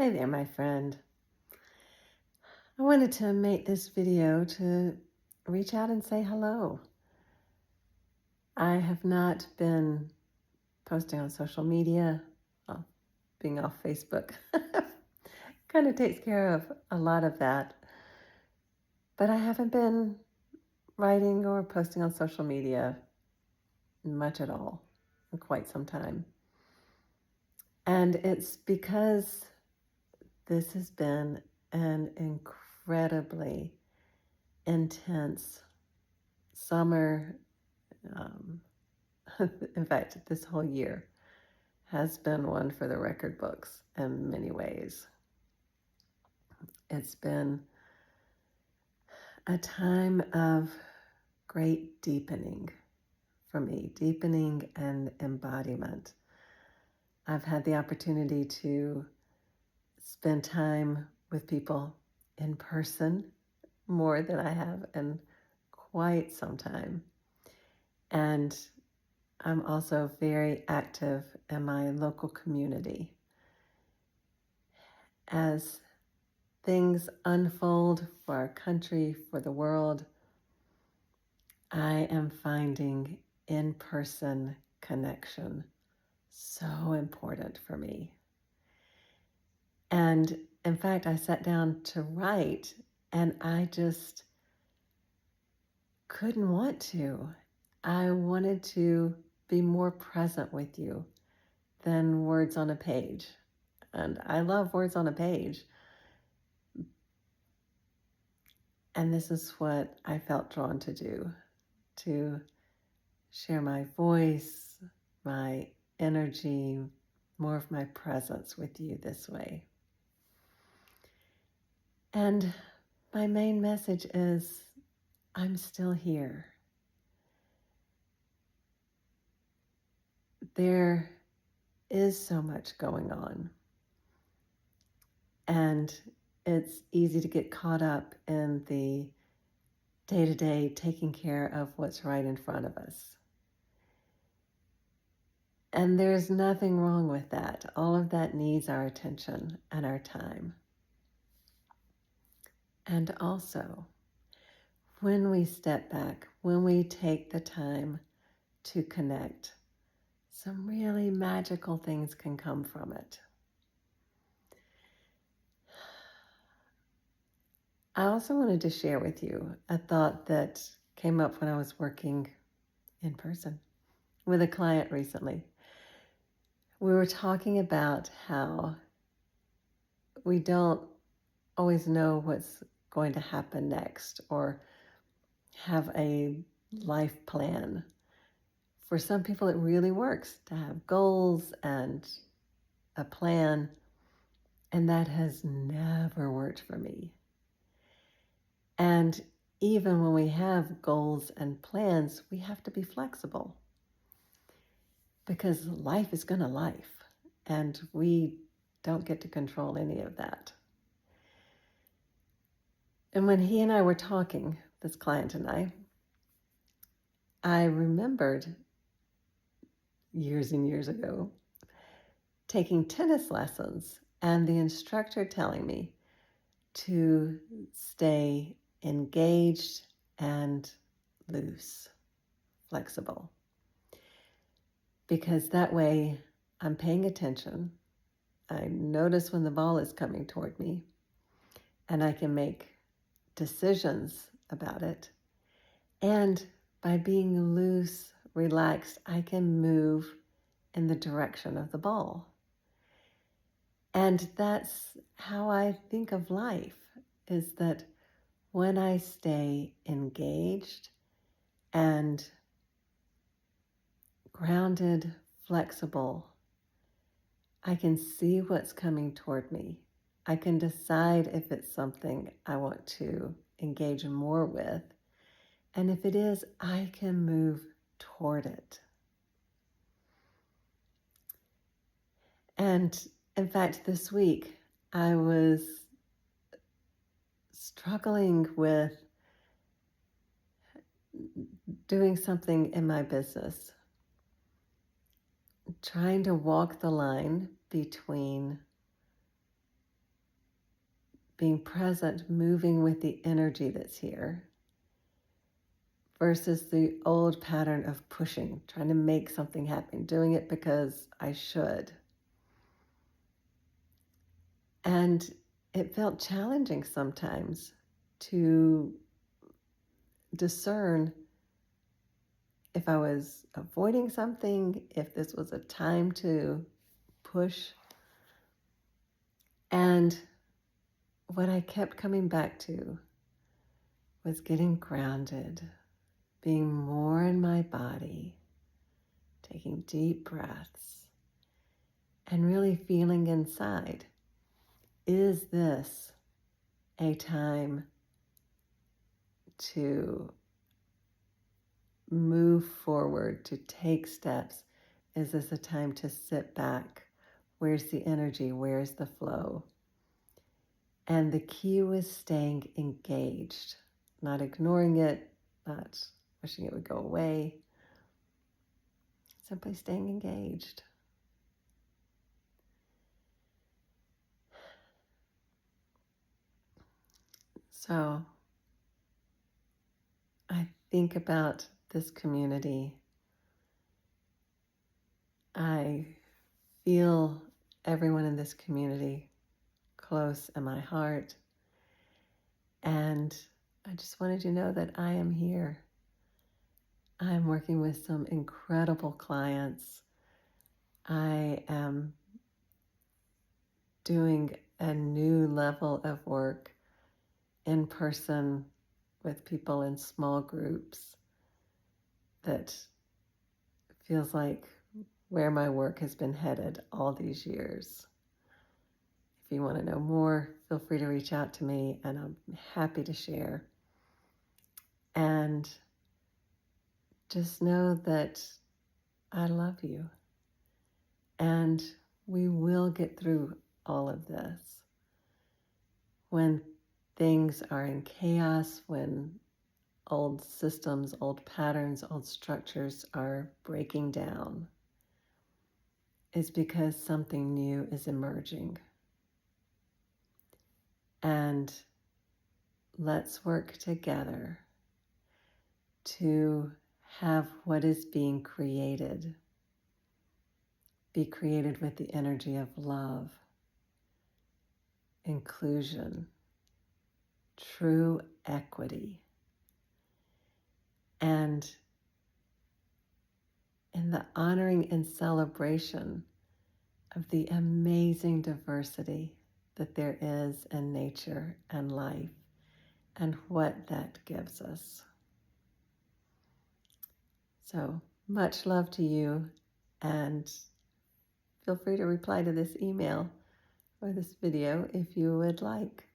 Hey there, my friend. I wanted to make this video to reach out and say hello. I have not been posting on social media, well, being off Facebook. Kind of takes care of a lot of that. But I haven't been writing or posting on social media much at all in quite some time. And it's because this has been an incredibly intense summer. Um, in fact, this whole year has been one for the record books in many ways. It's been a time of great deepening for me, deepening and embodiment. I've had the opportunity to spend time with people in person more than I have in quite some time. And I'm also very active in my local community. As things unfold for our country, for the world, I am finding in-person connection so important for me. And in fact, I sat down to write and I just couldn't want to. I wanted to be more present with you than words on a page. And I love words on a page. And this is what I felt drawn to do, to share my voice, my energy, more of my presence with you this way. And my main message is I'm still here. There is so much going on. And it's easy to get caught up in the day-to-day taking care of what's right in front of us. And there's nothing wrong with that. All of that needs our attention and our time. And also, when we step back, when we take the time to connect, some really magical things can come from it. I also wanted to share with you a thought that came up when I was working in person with a client recently. We were talking about how we don't always know what's going to happen next or have a life plan. For some people, it really works to have goals and a plan, and that has never worked for me. And even when we have goals and plans, we have to be flexible because life is going to life, and we don't get to control any of that. And when he and I were talking, this client and I remembered years and years ago taking tennis lessons and the instructor telling me to stay engaged and loose, flexible. Because that way I'm paying attention. I notice when the ball is coming toward me and I can make decisions about it. And by being loose, relaxed, I can move in the direction of the ball. And that's how I think of life, is that when I stay engaged and grounded, flexible, I can see what's coming toward me. I can decide if it's something I want to engage more with. And if it is, I can move toward it. And in fact, this week, I was struggling with doing something in my business, trying to walk the line between being present, moving with the energy that's here, versus the old pattern of pushing, trying to make something happen, doing it because I should. And it felt challenging sometimes to discern if I was avoiding something, if this was a time to push. And what I kept coming back to was getting grounded, being more in my body, taking deep breaths, and really feeling inside. Is this a time to move forward, to take steps? Is this a time to sit back? Where's the energy? Where's the flow? And the key was staying engaged, not ignoring it, not wishing it would go away, simply staying engaged. So I think about this community. I feel everyone in this community close in my heart. And I just wanted you to know that I am here. I'm working with some incredible clients. I am doing a new level of work in person with people in small groups that feels like where my work has been headed all these years. If you want to know more, feel free to reach out to me and I'm happy to share. And just know that I love you and we will get through all of this. When things are in chaos, when old systems, old patterns, old structures are breaking down, is because something new is emerging. And let's work together to have what is being created be created with the energy of love, inclusion, true equity, and in the honoring and celebration of the amazing diversity that there is in nature and life and what that gives us. So much love to you, and feel free to reply to this email or this video if you would like.